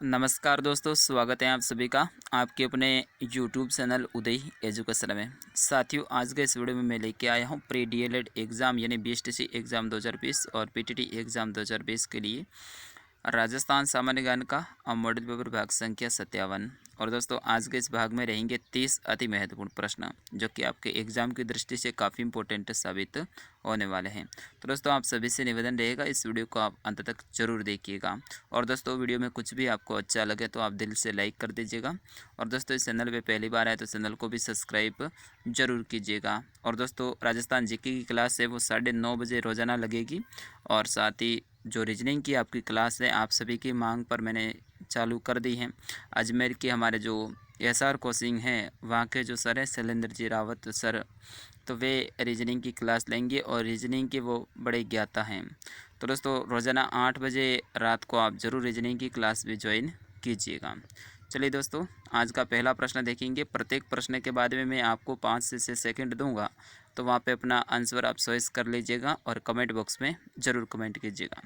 नमस्कार दोस्तों, स्वागत है आप सभी का आपके अपने YouTube चैनल उदय एजुकेशन में। साथियों, आज के इस वीडियो में मैं लेके आया हूँ प्री डीएलएड एग्ज़ाम यानी बीएसटीसी एग्ज़ाम 2020 और पीटीटी एग्ज़ाम 2020 के लिए राजस्थान सामान्य ज्ञान का मॉडल पेपर भाग संख्या 57। और दोस्तों, आज के इस भाग में रहेंगे 30 अति महत्वपूर्ण प्रश्न जो कि आपके एग्ज़ाम की दृष्टि से काफ़ी इंपॉर्टेंट साबित होने वाले हैं। तो दोस्तों, आप सभी से निवेदन रहेगा, इस वीडियो को आप अंत तक जरूर देखिएगा। और दोस्तों, वीडियो में कुछ भी आपको अच्छा लगे तो आप दिल से लाइक कर दीजिएगा। और दोस्तों, इस चैनल पे पहली बार आए तो चैनल को भी सब्सक्राइब जरूर कीजिएगा। और दोस्तों, राजस्थान जीके की क्लास है वो 9:30 बजे रोज़ाना लगेगी। और साथ ही जो रीजनिंग की आपकी क्लास है आप सभी की मांग पर मैंने चालू कर दी है। अजमेर के हमारे जो एसआर कोचिंग है वहाँ के जो सर हैं शैलेंद्र जी रावत सर, तो वे रीजनिंग की क्लास लेंगे और रीजनिंग के वो बड़े ज्ञाता हैं। तो दोस्तों, रोज़ाना 8 बजे रात को आप ज़रूर रीजनिंग की क्लास भी ज्वाइन कीजिएगा। चलिए दोस्तों, आज का पहला प्रश्न देखेंगे। प्रत्येक प्रश्न के बाद में मैं आपको 5 से 6 सेकंड दूंगा, तो वहाँ पे अपना आंसर आप चॉइस कर लीजिएगा और कमेंट बॉक्स में ज़रूर कमेंट कीजिएगा।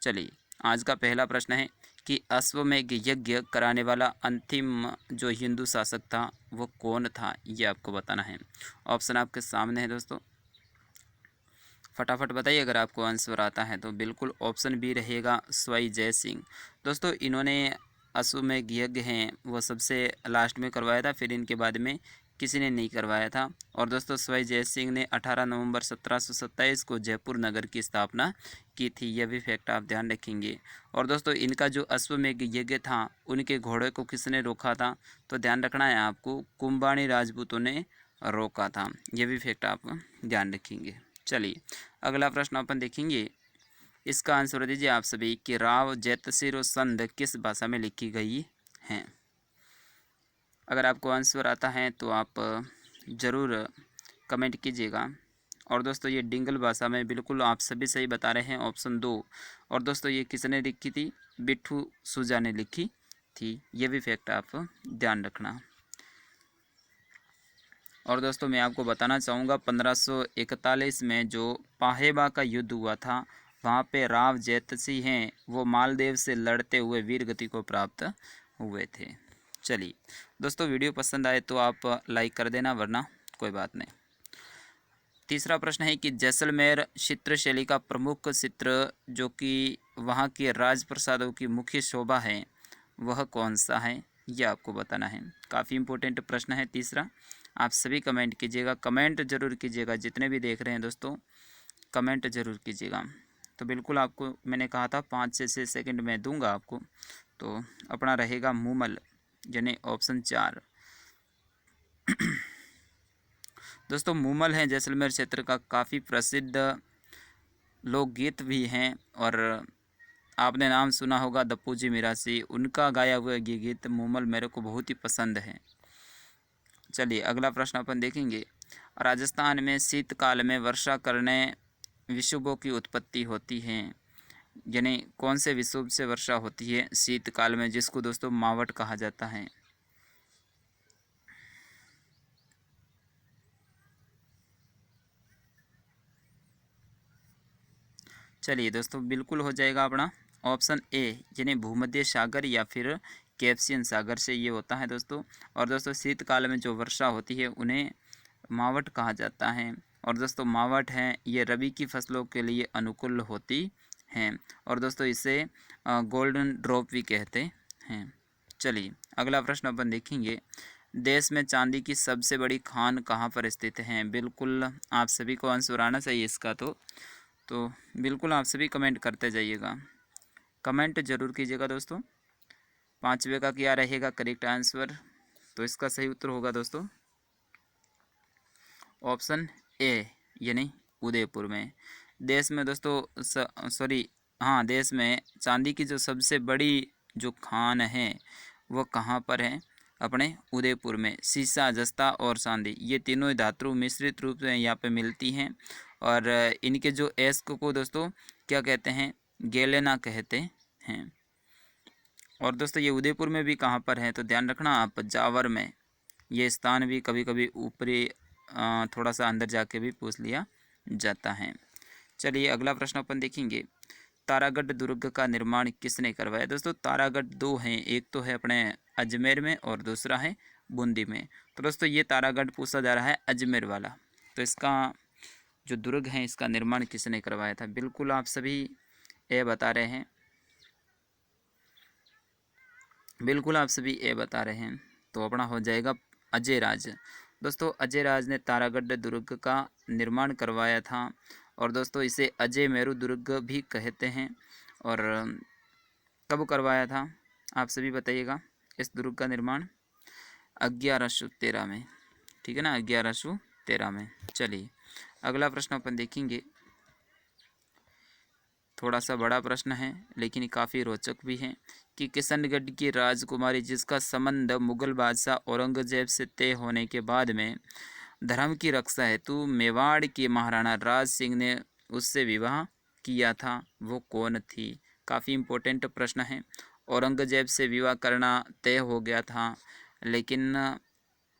चलिए, आज का पहला प्रश्न है कि अश्वमेध यज्ञ कराने वाला अंतिम जो हिंदू शासक था वो कौन था, ये आपको बताना है। ऑप्शन आपके सामने है दोस्तों, फटाफट बताइए अगर आपको आंसर आता है तो। बिल्कुल ऑप्शन बी रहेगा स्वाई जय सिंह। दोस्तों, इन्होंने अश्वमेध यज्ञ हैं वो सबसे लास्ट में करवाया था, फिर इनके बाद में किसी ने नहीं करवाया था। और दोस्तों, स्वाई जय सिंह ने 18 नवंबर 1727 को जयपुर नगर की स्थापना की थी, यह भी फैक्ट आप ध्यान रखेंगे। और दोस्तों, इनका जो अश्वमेध यज्ञ था उनके घोड़े को किसने रोका था, तो ध्यान रखना है आपको, कुंभाणी राजपूतों ने रोका था, यह भी फैक्ट आप ध्यान रखेंगे। चलिए, अगला प्रश्न अपन देखेंगे। इसका आंसर दीजिए आप सभी कि राव जैतसिरो संध किस भाषा में लिखी गई हैं। अगर आपको आंसर आता है तो आप ज़रूर कमेंट कीजिएगा। और दोस्तों, ये डिंगल भाषा में बिल्कुल आप सभी सही बता रहे हैं, ऑप्शन 2। और दोस्तों, ये किसने लिखी थी, बिट्ठू सुजा ने लिखी थी, ये भी फैक्ट आप ध्यान रखना। और दोस्तों, मैं आपको बताना चाहूँगा 1541 में जो पाहेबा का युद्ध हुआ था वहाँ पे राव जैतसिंह हैं वो मालदेव से लड़ते हुए वीर गति को प्राप्त हुए थे। चलिए दोस्तों, वीडियो पसंद आए तो आप लाइक कर देना, वरना कोई बात नहीं। तीसरा प्रश्न है कि जैसलमेर चित्रशैली का प्रमुख चित्र जो कि वहाँ के राजप्रसादों की मुख्य शोभा है वह कौन सा है, यह आपको बताना है। काफ़ी इंपॉर्टेंट प्रश्न है तीसरा। आप सभी कमेंट कीजिएगा, कमेंट जरूर कीजिएगा, जितने भी देख रहे हैं दोस्तों कमेंट जरूर कीजिएगा। तो बिल्कुल आपको मैंने कहा था 5 से 6 सेकंड में दूंगा आपको, तो अपना रहेगा मूमल यानी ऑप्शन 4। दोस्तों, मूमल है जैसलमेर क्षेत्र का काफ़ी प्रसिद्ध लोकगीत भी हैं। और आपने नाम सुना होगा दप्पू जी मिरासी, उनका गाया हुआ ये गीत मूमल मेरे को बहुत ही पसंद है। चलिए, अगला प्रश्न अपन देखेंगे। राजस्थान में शीतकाल में वर्षा करने विषुवों की उत्पत्ति होती है, यानी कौन से विषुव से वर्षा होती है शीतकाल में, जिसको दोस्तों मावट कहा जाता है। चलिए दोस्तों, बिल्कुल हो जाएगा अपना ऑप्शन ए यानी भूमध्य सागर या फिर कैप्सियन सागर से ये होता है दोस्तों। और दोस्तों, शीतकाल में जो वर्षा होती है उन्हें मावट कहा जाता है। और दोस्तों, मावट है ये रबी की फसलों के लिए अनुकूल होती हैं। और दोस्तों, इसे गोल्डन ड्रॉप भी कहते हैं। चलिए, अगला प्रश्न अपन देखेंगे। देश में चांदी की सबसे बड़ी खान कहाँ पर स्थित है। बिल्कुल आप सभी को आंसर आना चाहिए इसका, तो बिल्कुल आप सभी कमेंट करते जाइएगा, कमेंट जरूर कीजिएगा दोस्तों। 5वें का क्या रहेगा करेक्ट आंसर, तो इसका सही उत्तर होगा दोस्तों ऑप्शन ए यानी उदयपुर में। देश में दोस्तों हाँ, देश में चांदी की जो सबसे बड़ी जो खान है वो कहाँ पर है, अपने उदयपुर में। सीसा, जस्ता और चांदी ये तीनों धातु मिश्रित रूप से यहाँ पे मिलती हैं। और इनके जो एस्क को दोस्तों क्या कहते हैं, गेलेना कहते हैं। और दोस्तों, ये उदयपुर में भी कहाँ पर है, तो ध्यान रखना आप, जावर में। ये स्थान भी कभी कभी ऊपरी थोड़ा सा अंदर जाके भी पूछ लिया जाता है। चलिए, अगला प्रश्न अपन देखेंगे। तारागढ़ दुर्ग का निर्माण किसने करवाया? दोस्तों तारागढ़ दो हैं, एक तो है अपने अजमेर में और दूसरा है बूंदी में। तो दोस्तों ये तारागढ़ पूछा जा रहा है अजमेर वाला। तो इसका जो दुर्ग है इसका निर्माण किसने करवाया था? बिल्कुल आप सभी ए बता रहे हैं, बिल्कुल आप सभी ए बता रहे हैं। तो अपना हो जाएगा अजयराज। दोस्तों अजयराज ने तारागढ़ दुर्ग का निर्माण करवाया था और दोस्तों इसे अजय मेरू दुर्ग भी कहते हैं। और कब करवाया था आप सभी बताइएगा इस दुर्ग का निर्माण? 1113 में, ठीक है ना, 1113 में। चलिए अगला प्रश्न अपन देखेंगे। थोड़ा सा बड़ा प्रश्न है लेकिन काफ़ी रोचक भी है कि किशनगढ़ की राजकुमारी जिसका संबंध मुगल बादशाह औरंगजेब से तय होने के बाद में धर्म की रक्षा हेतु मेवाड़ के महाराणा राज सिंह ने उससे विवाह किया था, वो कौन थी? काफ़ी इम्पोर्टेंट प्रश्न है। औरंगजेब से विवाह करना तय हो गया था, लेकिन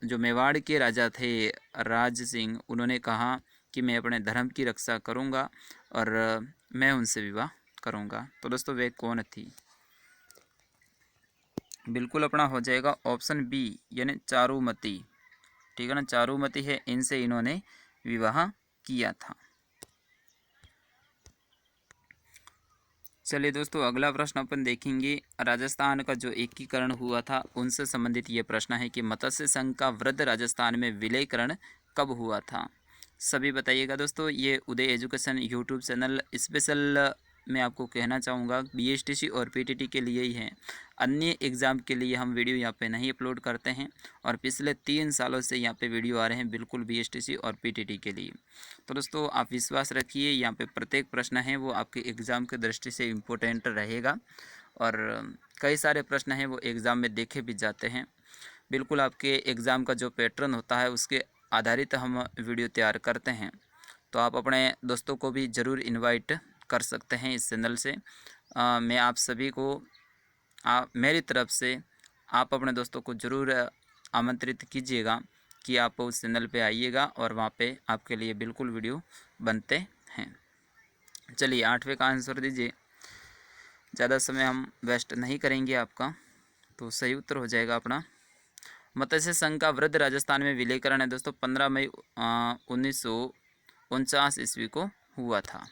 जो मेवाड़ के राजा थे राज सिंह, उन्होंने कहा कि मैं अपने धर्म की रक्षा करूंगा और मैं उनसे विवाह करूंगा। तो दोस्तों वे कौन थी? बिल्कुल अपना हो जाएगा ऑप्शन बी यानी चारुमती, ठीक है ना, चारुमती है, इनसे इन्होंने विवाह किया था। चलिए दोस्तों अगला प्रश्न अपन देखेंगे। राजस्थान का जो एकीकरण हुआ था उनसे संबंधित ये प्रश्न है कि मत्स्य संघ का वृद्ध राजस्थान में विलयकरण कब हुआ था? सभी बताइएगा। दोस्तों ये उदय एजुकेशन यूट्यूब चैनल स्पेशल मैं आपको कहना चाहूँगा बीएसटीसी और पीटीटी के लिए ही है। अन्य एग्ज़ाम के लिए हम वीडियो यहाँ पे नहीं अपलोड करते हैं और पिछले 3 सालों से यहाँ पे वीडियो आ रहे हैं बिल्कुल बीएसटीसी और पीटीटी के लिए। तो दोस्तों आप विश्वास रखिए, यहाँ पे प्रत्येक प्रश्न है वो आपके एग्ज़ाम की दृष्टि से इम्पोर्टेंट रहेगा और कई सारे प्रश्न हैं वो एग्ज़ाम में देखे भी जाते हैं। बिल्कुल आपके एग्ज़ाम का जो पैटर्न होता है उसके आधारित हम वीडियो तैयार करते हैं। तो आप अपने दोस्तों को भी ज़रूर इनवाइट कर सकते हैं इस चैनल से। मैं आप सभी को मेरी तरफ से आप अपने दोस्तों को ज़रूर आमंत्रित कीजिएगा कि आप उस चैनल पे आइएगा और वहाँ पे आपके लिए बिल्कुल वीडियो बनते हैं। चलिए 8वें का आंसर दीजिए, ज़्यादा समय हम वेस्ट नहीं करेंगे आपका। तो सही उत्तर हो जाएगा अपना मत्स्य संघ का वृद्ध राजस्थान में विलयकरण है दोस्तों 15 मई 1949 ईस्वी को हुआ था।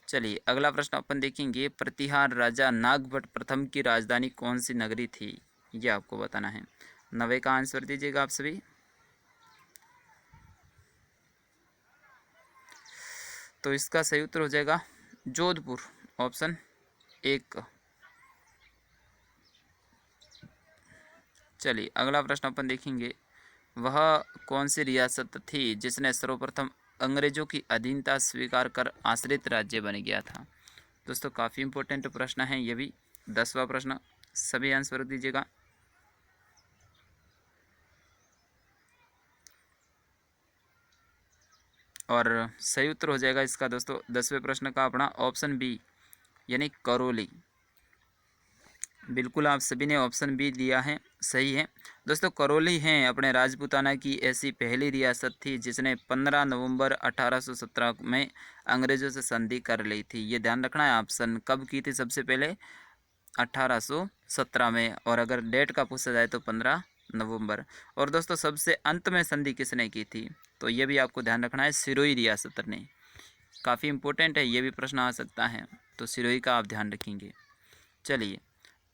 चलिए अगला प्रश्न अपन देखेंगे। प्रतिहार राजा नागभट्ट प्रथम की राजधानी कौन सी नगरी थी? ये आपको बताना है। 9वें का आंसर दीजिएगा आप सभी। तो इसका सही उत्तर हो जाएगा जोधपुर, ऑप्शन 1। चलिए अगला प्रश्न अपन देखेंगे। वह कौन सी रियासत थी जिसने सर्वप्रथम अंग्रेजों की अधीनता स्वीकार कर आश्रित राज्य बन गया था? दोस्तों काफ़ी इम्पोर्टेंट प्रश्न है ये भी, 10वां प्रश्न, सभी आंसर दीजिएगा। और सही उत्तर हो जाएगा इसका दोस्तों 10वें प्रश्न का अपना ऑप्शन बी यानी करौली। बिल्कुल आप सभी ने ऑप्शन बी दिया है, सही है दोस्तों। करौली हैं अपने राजपूताना की ऐसी पहली रियासत थी जिसने 15 नवंबर 1817 में अंग्रेज़ों से संधि कर ली थी। ये ध्यान रखना है, ऑप्शन कब की थी सबसे पहले? 1817 में, और अगर डेट का पूछा जाए तो 15 नवंबर। और दोस्तों सबसे अंत में संधि किसने की थी? तो ये भी आपको ध्यान रखना है, सिरोही रियासत ने। काफ़ी इम्पोर्टेंट है, ये भी प्रश्न आ सकता है, तो सिरोही का आप ध्यान रखेंगे। चलिए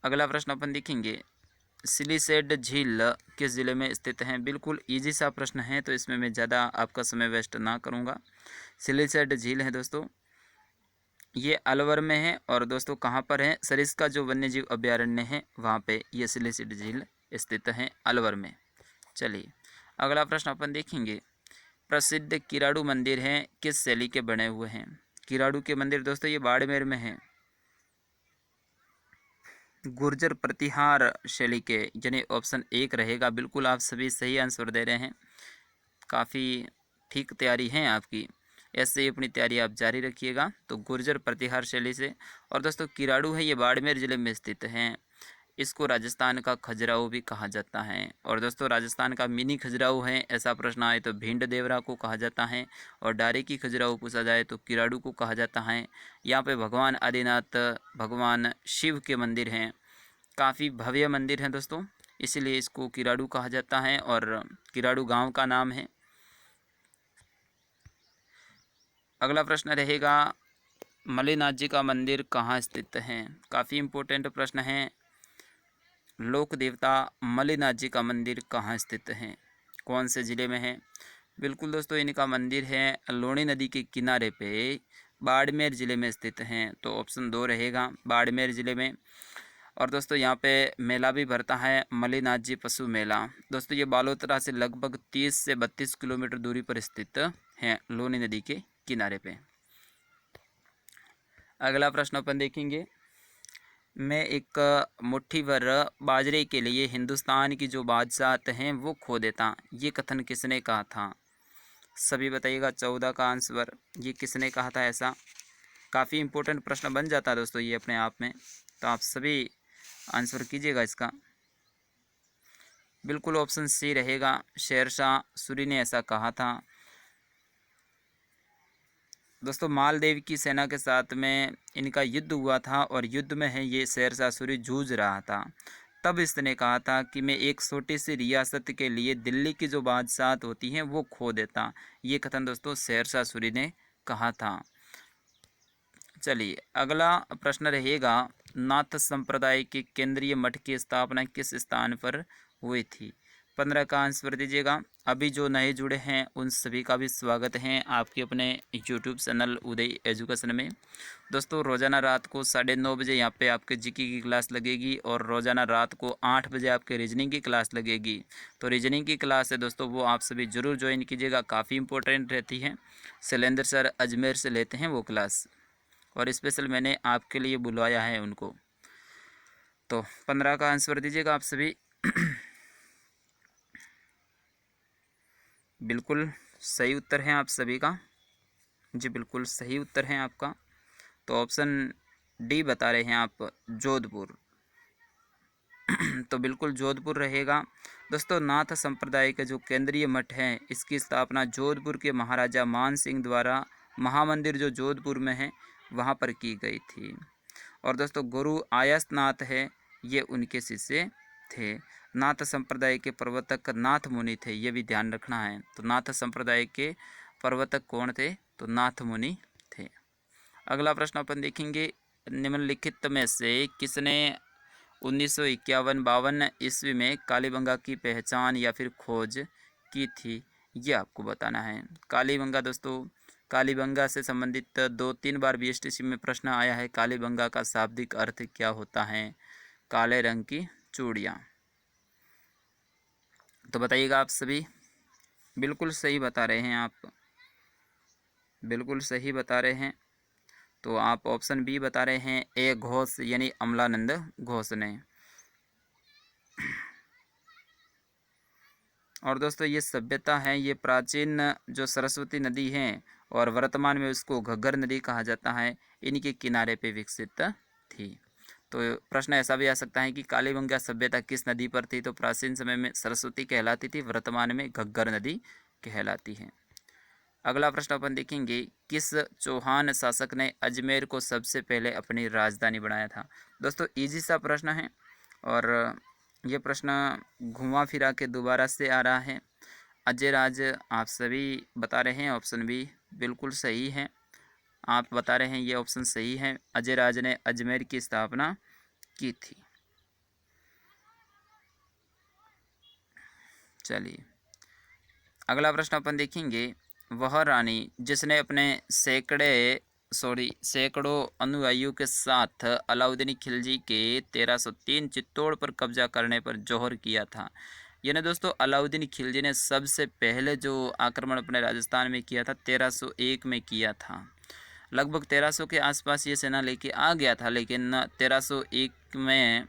अगला प्रश्न अपन देखेंगे। सिलीसेड झील किस ज़िले में स्थित है? बिल्कुल इजी सा प्रश्न है, तो इसमें मैं ज़्यादा आपका समय वेस्ट ना करूँगा। सिलीसेड झील है दोस्तों, ये अलवर में है। और दोस्तों कहाँ पर है? सरिस्का जो वन्यजीव अभ्यारण्य है वहाँ पे ये सिलीसेड झील स्थित है, अलवर में। चलिए अगला प्रश्न अपन देखेंगे। प्रसिद्ध किराड़ू मंदिर हैं किस शैली के बने हुए हैं? किराड़ू के मंदिर दोस्तों ये बाड़मेर में है, गुर्जर प्रतिहार शैली के, यानी ऑप्शन 1 रहेगा। बिल्कुल आप सभी सही आंसर दे रहे हैं, काफ़ी ठीक तैयारी है आपकी, ऐसे ही अपनी तैयारी आप जारी रखिएगा। तो गुर्जर प्रतिहार शैली से। और दोस्तों किराड़ू है ये बाड़मेर ज़िले में स्थित हैं। इसको राजस्थान का खजुराहो भी कहा जाता है। और दोस्तों राजस्थान का मिनी खजुराहो है, ऐसा प्रश्न आए तो भिंड देवरा को कहा जाता है। और डारे की खजुराहो पूछा जाए तो किराड़ू को कहा जाता है। यहाँ पे भगवान आदिनाथ भगवान शिव के मंदिर हैं, काफ़ी भव्य मंदिर हैं दोस्तों, इसलिए इसको किराड़ू कहा जाता है और किराड़ू गांव का नाम है। अगला प्रश्न रहेगा, मल्लिनाथ जी का मंदिर कहाँ स्थित है। काफ़ी इम्पोर्टेंट प्रश्न है। लोक देवता मल्लिनाथ जी का मंदिर कहाँ स्थित है, कौन से ज़िले में है। बिल्कुल दोस्तों, इनका मंदिर है लूणी नदी के किनारे पे बाड़मेर ज़िले में स्थित हैं, तो ऑप्शन 2 रहेगा बाड़मेर ज़िले में। और दोस्तों यहाँ पे मेला भी भरता है, मल्लिनाथ जी पशु मेला। दोस्तों ये बालोतरा से लगभग 30 से 32 किलोमीटर दूरी पर स्थित है, लूणी नदी के किनारे पे। अगला प्रश्न अपन देखेंगे, मैं एक मुट्ठी भर बाजरे के लिए हिंदुस्तान की जो बादशाहत हैं वो खो देता, ये कथन किसने कहा था। सभी बताइएगा। 14 का आंसर ये किसने कहा था ऐसा। काफ़ी इम्पोर्टेंट प्रश्न बन जाता है दोस्तों ये अपने आप में, तो आप सभी आंसर कीजिएगा इसका। बिल्कुल ऑप्शन सी रहेगा, शेरशाह सूरी ने ऐसा कहा था। दोस्तों मालदेव की सेना के साथ में इनका युद्ध हुआ था और युद्ध में है ये शेरशाह सूरी जूझ रहा था, तब इसने कहा था कि मैं एक छोटी सी रियासत के लिए दिल्ली की जो बादशाहत होती हैं वो खो देता। ये कथन दोस्तों शेरशाह सूरी ने कहा था। चलिए अगला प्रश्न रहेगा, नाथ संप्रदाय के केंद्रीय मठ की स्थापना किस स्थान पर हुई थी। 15 का आंसर दीजिएगा। अभी जो नए जुड़े हैं उन सभी का भी स्वागत है आपके अपने यूट्यूब चैनल उदय एजुकेशन में। दोस्तों रोज़ाना रात को 9:30 बजे यहाँ पे आपके जीके की क्लास लगेगी और रोज़ाना रात को 8 बजे आपके रीजनिंग की क्लास लगेगी। तो रीजनिंग की क्लास है दोस्तों, वो आप सभी ज़रूर ज्वाइन कीजिएगा, काफ़ी इंपॉर्टेंट रहती है। शैलेंद्र सर अजमेर से लेते हैं वो क्लास, और स्पेशल मैंने आपके लिए बुलवाया है उनको। तो 15 का आंसर दीजिएगा आप सभी। बिल्कुल सही उत्तर है आप सभी का जी, बिल्कुल सही उत्तर है आपका। तो ऑप्शन डी बता रहे हैं आप, जोधपुर। तो बिल्कुल जोधपुर रहेगा। दोस्तों नाथ संप्रदाय का जो केंद्रीय मठ है इसकी स्थापना जोधपुर के महाराजा मान सिंह द्वारा महामंदिर जो जोधपुर में है वहाँ पर की गई थी। और दोस्तों गुरु आयसनाथ है, ये उनके शिष्य थे। नाथ संप्रदाय के प्रवर्तक नाथ मुनि थे, ये भी ध्यान रखना है। तो नाथ संप्रदाय के प्रवर्तक कौन थे, तो नाथ मुनि थे। अगला प्रश्न अपन देखेंगे, निम्नलिखित में से किसने 1951-52 ईस्वी में कालीबंगा की पहचान या फिर खोज की थी, ये आपको बताना है। कालीबंगा दोस्तों, कालीबंगा से संबंधित 2-3 बार बीएसटीसी में प्रश्न आया है। कालीबंगा का शाब्दिक अर्थ क्या होता है, काले रंग की चूड़ियाँ। तो बताइएगा आप सभी। बिल्कुल सही बता रहे हैं आप, बिल्कुल सही बता रहे हैं। तो आप ऑप्शन बी बता रहे हैं, ए घोष यानी अमलानंद घोष ने। और दोस्तों ये सभ्यता है, ये प्राचीन जो सरस्वती नदी है और वर्तमान में उसको घग्गर नदी कहा जाता है, इनके किनारे पे विकसित थी। तो प्रश्न ऐसा भी आ सकता है कि कालीबंगा सभ्यता किस नदी पर थी, तो प्राचीन समय में सरस्वती कहलाती थी, वर्तमान में घग्गर नदी कहलाती है। अगला प्रश्न अपन देखेंगे, किस चौहान शासक ने अजमेर को सबसे पहले अपनी राजधानी बनाया था। दोस्तों इजी सा प्रश्न है और ये प्रश्न घुमा फिरा के दोबारा से आ रहा है। अजयराज आप सभी बता रहे हैं, ऑप्शन बी बिल्कुल सही है। आप बता रहे हैं ये ऑप्शन सही है, अजयराज ने अजमेर की स्थापना की थी। चलिए अगला प्रश्न अपन देखेंगे, वह रानी जिसने अपने सैकड़ों अनुयायियों के साथ अलाउद्दीन खिलजी के 1303 चित्तौड़ पर कब्जा करने पर जोहर किया था। यानी दोस्तों अलाउद्दीन खिलजी ने सबसे पहले जो आक्रमण अपने राजस्थान में किया था 1301 में किया था। लगभग 1300 के आसपास ये सेना लेके आ गया था, लेकिन 1301 में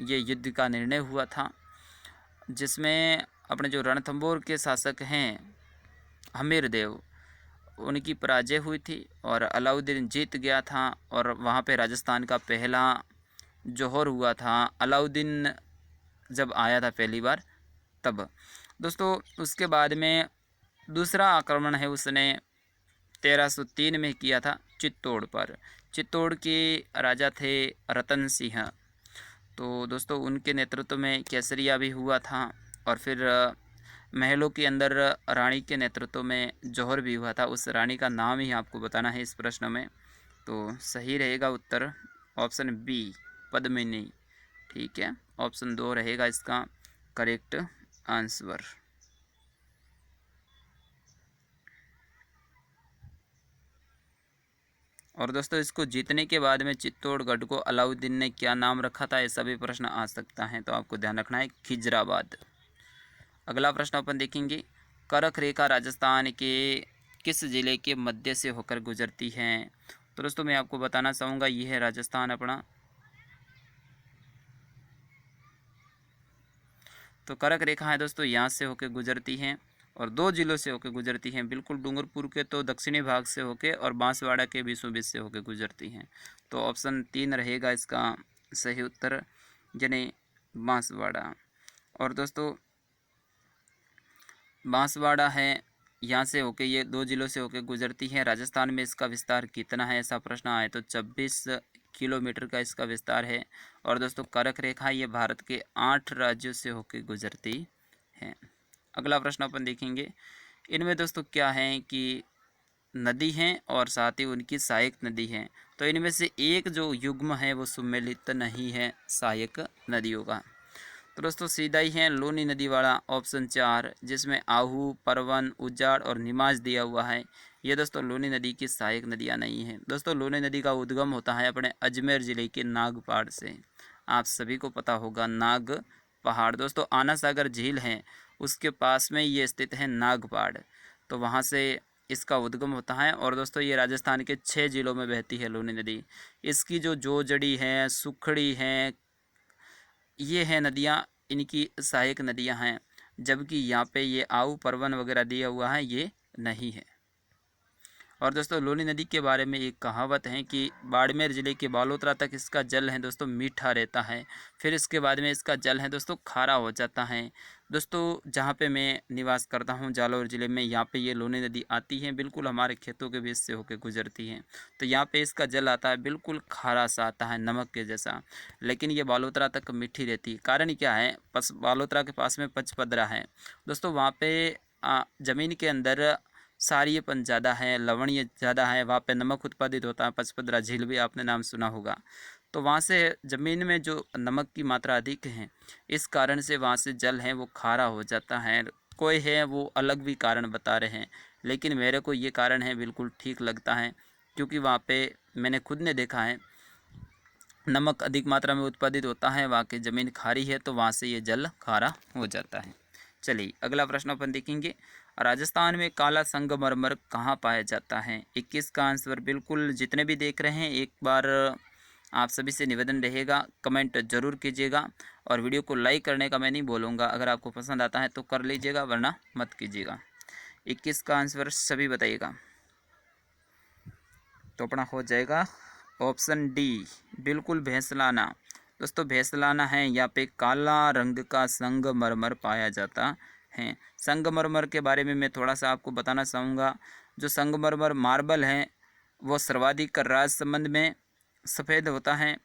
ये युद्ध का निर्णय हुआ था, जिसमें अपने जो रणथंभौर के शासक हैं हमीर देव, उनकी पराजय हुई थी और अलाउद्दीन जीत गया था। और वहाँ पे राजस्थान का पहला जौहर हुआ था, अलाउद्दीन जब आया था पहली बार तब। दोस्तों उसके बाद में दूसरा आक्रमण है उसने 1303 में किया था चित्तौड़ पर। चित्तौड़ के राजा थे रतन सिंह। तो दोस्तों उनके नेतृत्व में केसरिया भी हुआ था, और फिर महलों के अंदर रानी के नेतृत्व में जौहर भी हुआ था। उस रानी का नाम ही आपको बताना है इस प्रश्न में। तो सही रहेगा उत्तर ऑप्शन बी, पद्मिनी। ठीक है, ऑप्शन 2 रहेगा इसका करेक्ट आंसर। और दोस्तों इसको जीतने के बाद में चित्तौड़गढ़ को अलाउद्दीन ने क्या नाम रखा था, ऐसा भी प्रश्न आ सकता है, तो आपको ध्यान रखना है खिजराबाद। अगला प्रश्न अपन देखेंगे, करक रेखा राजस्थान के किस जिले के मध्य से होकर गुजरती है। तो दोस्तों मैं आपको बताना चाहूँगा ये है राजस्थान अपना। तो करक रेखा है दोस्तों यहाँ से होकर गुजरती हैं, और 2 जिलों से होकर गुजरती हैं, बिल्कुल डूंगरपुर के तो दक्षिणी भाग से होकर और बांसवाड़ा के बीचों बीच से होकर गुजरती हैं। तो ऑप्शन 3 रहेगा इसका सही उत्तर, यानी बांसवाड़ा। और दोस्तों बांसवाड़ा है यहाँ से होके, ये 2 जिलों से होकर गुजरती है। राजस्थान में इसका विस्तार कितना है, ऐसा प्रश्न आए तो 26 किलोमीटर का इसका विस्तार है। और दोस्तों करक रेखा ये भारत के 8 राज्यों से होकर गुजरती है। अगला प्रश्न अपन देखेंगे, इनमें दोस्तों क्या है कि नदी हैं और साथ ही उनकी सहायक नदी है। तो इनमें से एक जो युग्म है वो सम्मिलित नहीं है सहायक नदियों का। तो दोस्तों सीधा ही है लूनी नदी वाला ऑप्शन 4, जिसमें आहू, परवन, उज्जाड़ और निमाज दिया हुआ है। ये दोस्तों लूनी नदी की सहायक नदियाँ नहीं हैं। दोस्तों लूनी नदी का उद्गम होता है अपने अजमेर ज़िले के नागपाड़ से। आप सभी को पता होगा नाग पहाड़। दोस्तों आना सागर झील है उसके पास में ये स्थित है नागपाड़, तो वहाँ से इसका उद्गम होता है। और दोस्तों ये राजस्थान के 6 जिलों में बहती है लूनी नदी। इसकी जो जोजड़ी है, सुखड़ी है, ये है नदियाँ, इनकी सहायक नदियाँ हैं। जबकि यहाँ पे ये आऊ, परवन वगैरह दिया हुआ है, ये नहीं है। और दोस्तों लूनी नदी के बारे में एक कहावत है कि बाड़मेर ज़िले के बालोतरा तक इसका जल है दोस्तों मीठा रहता है, फिर इसके बाद में इसका जल है दोस्तों खारा हो जाता है। दोस्तों जहाँ पे मैं निवास करता हूँ जालौर ज़िले में, यहाँ पे ये लूनी नदी आती है, बिल्कुल हमारे खेतों के बीच से होकर गुजरती है। तो यहाँ पे इसका जल आता है बिल्कुल खारा सा आता है, नमक के जैसा, लेकिन ये बालोतरा तक मीठी रहती है। कारण क्या है, बालोतरा के पास में पचपदरा है दोस्तों, वहाँ पे ज़मीन के अंदर क्षारीयपन ज़्यादा है, लवणीय ज़्यादा है, वहाँ पे नमक उत्पादित होता है। पचपदरा झील भी आपने नाम सुना होगा। तो वहाँ से ज़मीन में जो नमक की मात्रा अधिक है, इस कारण से वहाँ से जल है वो खारा हो जाता है। कोई है वो अलग भी कारण बता रहे हैं, लेकिन मेरे को ये कारण है बिल्कुल ठीक लगता है, क्योंकि वहाँ पे मैंने खुद ने देखा है नमक अधिक मात्रा में उत्पादित होता है, वहाँ की ज़मीन खारी है, तो वहाँ से ये जल खारा हो जाता है। चलिए अगला प्रश्न अपन देखेंगे, राजस्थान में काला संगमरमर कहाँ पाया जाता है। 21 का आंसर बिल्कुल जितने भी देख रहे हैं एक बार आप सभी से निवेदन रहेगा कमेंट जरूर कीजिएगा, और वीडियो को लाइक करने का मैं नहीं बोलूँगा, अगर आपको पसंद आता है तो कर लीजिएगा वरना मत कीजिएगा। 21 का आंसर सभी बताइएगा, तो अपना हो जाएगा ऑप्शन डी, बिल्कुल भैंसलाना। दोस्तों भैंसलाना है, यहाँ पे काला रंग का संगमरमर पाया जाता है। संगमरमर के बारे में मैं थोड़ा सा आपको बताना चाहूँगा। जो संगमरमर मार्बल है वो सर्वाधिक राजसमंद में सफ़ेद होता है,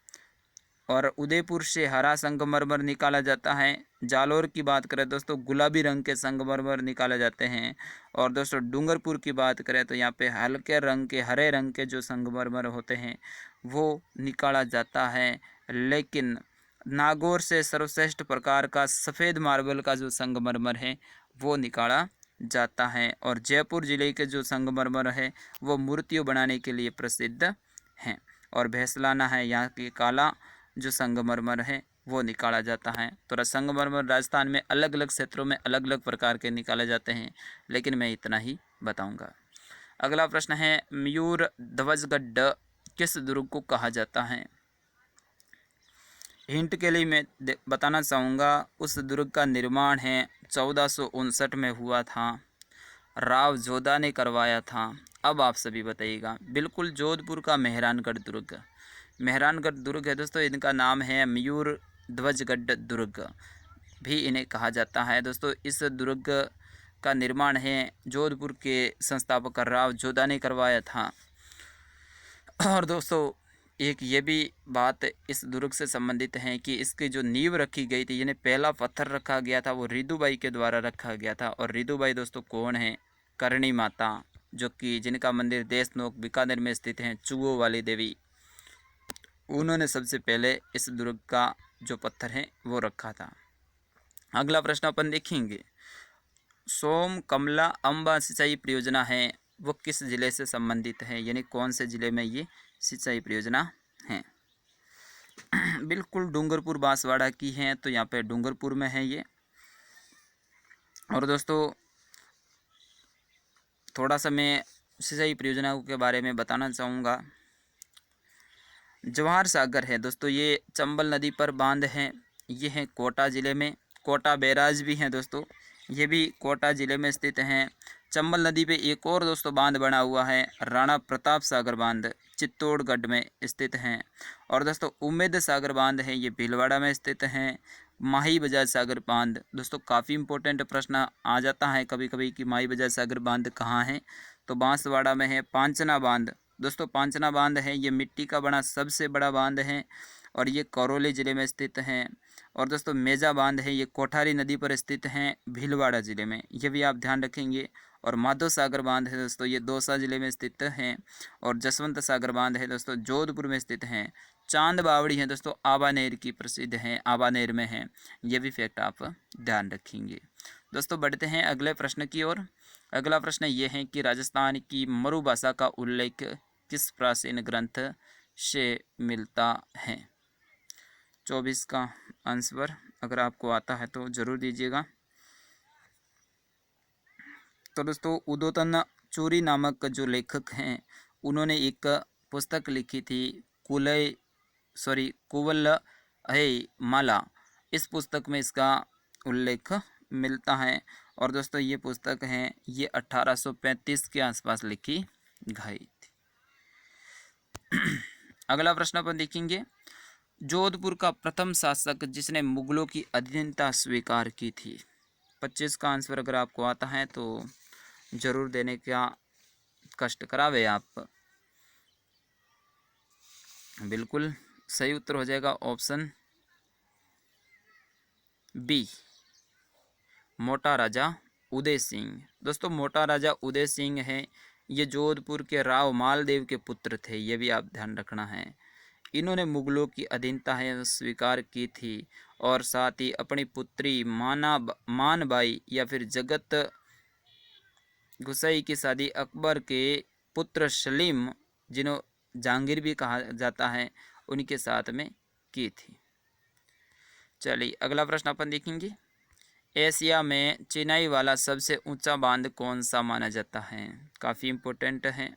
और उदयपुर से हरा संगमरमर निकाला जाता है। जालौर की बात करें दोस्तों गुलाबी रंग के संगमरमर निकाले जाते हैं। और दोस्तों डूंगरपुर की बात करें तो यहाँ पे हल्के रंग के, हरे रंग के जो संगमरमर होते हैं वो निकाला जाता है। लेकिन नागौर से सर्वश्रेष्ठ प्रकार का सफ़ेद मार्बल का जो संगमरमर है वो निकाला जाता है। और जयपुर ज़िले के जो संगमरमर है वो मूर्तियों बनाने के लिए प्रसिद्ध हैं। और भैंसलाना है, यहाँ की काला जो संगमरमर है वो निकाला जाता है। तो संगमरमर राजस्थान में अलग अलग क्षेत्रों में अलग अलग प्रकार के निकाले जाते हैं, लेकिन मैं इतना ही बताऊंगा। अगला प्रश्न है, मयूर ध्वजगढ़ किस दुर्ग को कहा जाता है। हिंट के लिए मैं बताना चाहूँगा, उस दुर्ग का निर्माण है 1459 में हुआ था, राव जोधा ने करवाया था। अब आप सभी बताइएगा। बिल्कुल जोधपुर का मेहरानगढ़ दुर्ग। मेहरानगढ़ दुर्ग है दोस्तों, इनका नाम है मयूर ध्वजगढ़ दुर्ग भी इन्हें कहा जाता है दोस्तों। इस दुर्ग का निर्माण है जोधपुर के संस्थापक राव जोधा ने करवाया था। और दोस्तों एक ये भी बात इस दुर्ग से संबंधित है कि इसकी जो नींव रखी गई थी, यानी पहला पत्थर रखा गया था, वो रिदुबाई के द्वारा रखा गया था। और रिदुबाई दोस्तों कौन है? करणी माता, जो कि जिनका मंदिर देशनोक बीकानेर में स्थित है, चुगो वाली देवी, उन्होंने सबसे पहले इस दुर्ग का जो पत्थर है वो रखा था। अगला प्रश्न अपन देखेंगे, सोम कमला अम्बा सिंचाई परियोजना है वो किस जिले से संबंधित है, यानी कौन से जिले में ये सिंचाई परियोजना है? बिल्कुल डूंगरपुर बांसवाड़ा की है, तो यहाँ पे डूंगरपुर में है ये। और दोस्तों थोड़ा सा मैं सिंचाई परियोजना के बारे में बताना चाहूँगा। जवाहर सागर है दोस्तों, ये चंबल नदी पर बांध है, ये है कोटा ज़िले में। कोटा बैराज भी हैं दोस्तों, ये भी कोटा ज़िले में स्थित हैं। चंबल नदी पे एक और दोस्तों बांध बना हुआ है, राणा प्रताप सागर बांध, चित्तौड़गढ़ में स्थित हैं। और दोस्तों उम्मेद सागर बांध है, ये भीलवाड़ा में स्थित हैं। माही बजाज सागर बांध दोस्तों, काफ़ी इंपॉर्टेंट प्रश्न आ जाता है कभी कभी कि माही बजाज सागर बांध कहाँ है, तो बांसवाड़ा में है। पांचना बांध दोस्तों, पांचना बांध है, ये मिट्टी का बना सबसे बड़ा बांध है और ये करौली ज़िले में स्थित हैं। और दोस्तों मेजा बांध है, ये कोठारी नदी पर स्थित हैं भीलवाड़ा ज़िले में, ये भी आप ध्यान रखेंगे। और माधो सागर बांध है दोस्तों, ये दौसा ज़िले में स्थित हैं। और जसवंत सागर बांध है दोस्तों, जोधपुर में स्थित हैं। चांद बावड़ी है दोस्तों, आबानेर की प्रसिद्ध है, आबानेर में है, ये भी फैक्ट आप ध्यान रखेंगे। दोस्तों बढ़ते हैं अगले प्रश्न की ओर। अगला प्रश्न ये है कि राजस्थान की मरुभाषा का उल्लेख किस प्राचीन ग्रंथ से मिलता है? 24 का आंसर अगर आपको आता है तो ज़रूर दीजिएगा। तो दोस्तों उदोतन चूरी नामक जो लेखक हैं, उन्होंने एक पुस्तक लिखी थी, कुवल है माला। इस पुस्तक में इसका उल्लेख मिलता है। और दोस्तों ये पुस्तक है, ये 1835 के आसपास लिखी गई थी। अगला प्रश्न अपन देखेंगे, जोधपुर का प्रथम शासक जिसने मुगलों की अधीनता स्वीकार की थी। 25 का आंसर अगर आपको आता है तो जरूर देने का कष्ट करावे आप। बिल्कुल सही उत्तर हो जाएगा ऑप्शन बी, मोटा राजा उदय सिंह। दोस्तों मोटा राजा उदय सिंह है, ये जोधपुर के राव मालदेव के पुत्र थे, ये भी आप ध्यान रखना है। इन्होंने मुगलों की अधीनता है स्वीकार की थी और साथ ही अपनी पुत्री मानबाई या फिर जगत गुसाई की शादी अकबर के पुत्र सलीम, जिन्हों जहांगीर भी कहा जाता है, उनके साथ में की थी। चलिए अगला प्रश्न अपन देखेंगे, एशिया में चिनाई वाला सबसे ऊंचा बांध कौन सा माना जाता है? काफ़ी इम्पोर्टेंट है,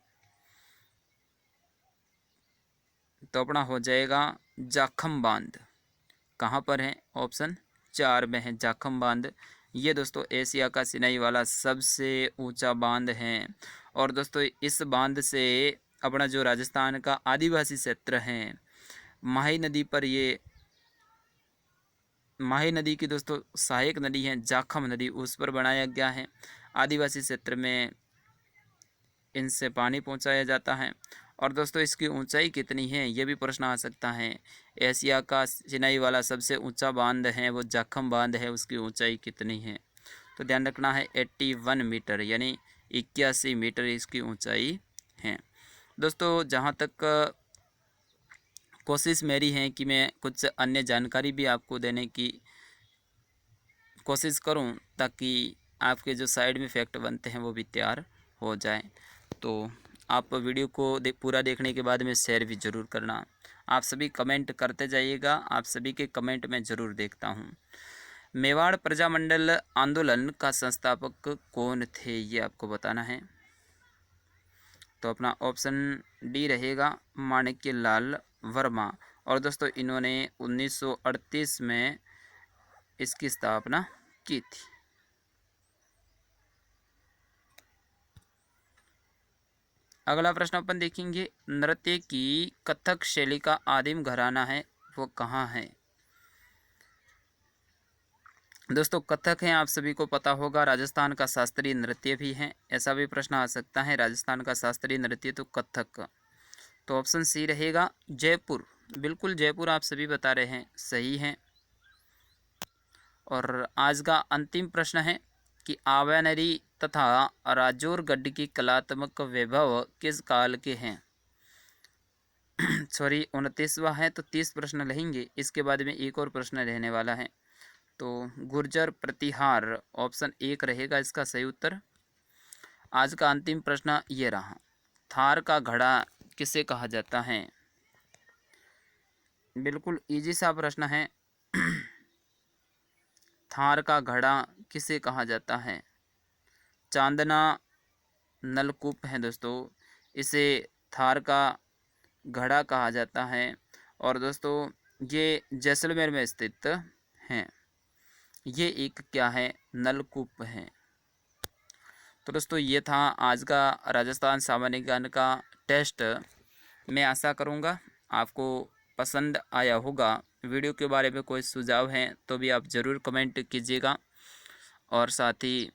तो अपना हो जाएगा जाखम बांध। कहाँ पर है? ऑप्शन 4 में है जाखम बांध। ये दोस्तों एशिया का चिनाई वाला सबसे ऊंचा बांध है। और दोस्तों इस बांध से अपना जो राजस्थान का आदिवासी क्षेत्र है, माही नदी पर, ये माही नदी की दोस्तों सहायक नदी है जाखम नदी, उस पर बनाया गया है। आदिवासी क्षेत्र में इनसे पानी पहुंचाया जाता है। और दोस्तों इसकी ऊंचाई कितनी है, ये भी प्रश्न आ सकता है। एशिया का चिनाई वाला सबसे ऊंचा बांध है वो जाखम बांध है, उसकी ऊंचाई कितनी है? तो ध्यान रखना है 81 मीटर, यानी 81 मीटर इसकी ऊंचाई है। दोस्तों जहाँ तक कोशिश मेरी है कि मैं कुछ अन्य जानकारी भी आपको देने की कोशिश करूं, ताकि आपके जो साइड में फैक्ट बनते हैं वो भी तैयार हो जाए। तो आप वीडियो को पूरा देखने के बाद में शेयर भी ज़रूर करना। आप सभी कमेंट करते जाइएगा, आप सभी के कमेंट मैं ज़रूर देखता हूं। मेवाड़ प्रजामंडल आंदोलन का संस्थापक कौन थे, ये आपको बताना है। तो अपना ऑप्शन डी रहेगा माणिक्य लाल वर्मा। और दोस्तों इन्होंने 1938 में इसकी स्थापना की थी। अगला प्रश्न अपन देखेंगे, नृत्य की कथक शैली का आदिम घराना है वो कहाँ है? दोस्तों कथक है, आप सभी को पता होगा, राजस्थान का शास्त्रीय नृत्य भी है। ऐसा भी प्रश्न आ सकता है, राजस्थान का शास्त्रीय नृत्य तो कथक। तो ऑप्शन सी रहेगा जयपुर। बिल्कुल जयपुर आप सभी बता रहे हैं, सही है। और आज का अंतिम प्रश्न है कि आवानरी तथा राजौरगढ़ की कलात्मक वैभव किस काल के हैं? सॉरी 29वां है, तो 30 प्रश्न रहेंगे, इसके बाद में एक और प्रश्न रहने वाला है। तो गुर्जर प्रतिहार ऑप्शन 1 रहेगा इसका सही उत्तर। आज का अंतिम प्रश्न ये रहा, थार का घड़ा किसे कहा जाता है? बिल्कुल इजी सा प्रश्न है। थार का घड़ा किसे कहा जाता है? चांदना नलकूप है दोस्तों, इसे थार का घड़ा कहा जाता है। और दोस्तों ये जैसलमेर में स्थित है। ये एक क्या है? नलकूप है। तो दोस्तों ये था आज का राजस्थान सामान्य ज्ञान का टेस्ट। मैं आशा करूँगा आपको पसंद आया होगा। वीडियो के बारे में कोई सुझाव हैं तो भी आप ज़रूर कमेंट कीजिएगा, और साथ ही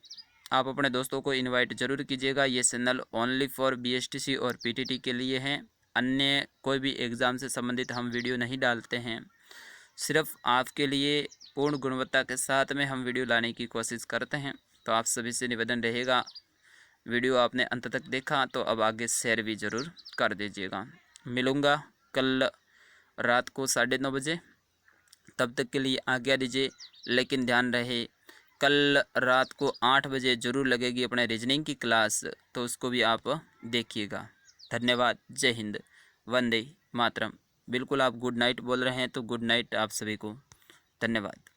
आप अपने दोस्तों को इनवाइट ज़रूर कीजिएगा। ये चैनल ओनली फॉर बीएसटीसी और पीटीटी के लिए है। अन्य कोई भी एग्ज़ाम से संबंधित हम वीडियो नहीं डालते हैं, सिर्फ आपके लिए पूर्ण गुणवत्ता के साथ में हम वीडियो लाने की कोशिश करते हैं। तो आप सभी से निवेदन रहेगा, वीडियो आपने अंत तक देखा तो अब आगे शेयर भी ज़रूर कर दीजिएगा। मिलूँगा कल रात को 9:30 बजे, तब तक के लिए आज्ञा दीजिए। लेकिन ध्यान रहे कल रात को 8 बजे ज़रूर लगेगी अपने रीजनिंग की क्लास, तो उसको भी आप देखिएगा। धन्यवाद। जय हिंद, वंदे मातरम। बिल्कुल आप गुड नाइट बोल रहे हैं तो गुड नाइट आप सभी को। धन्यवाद।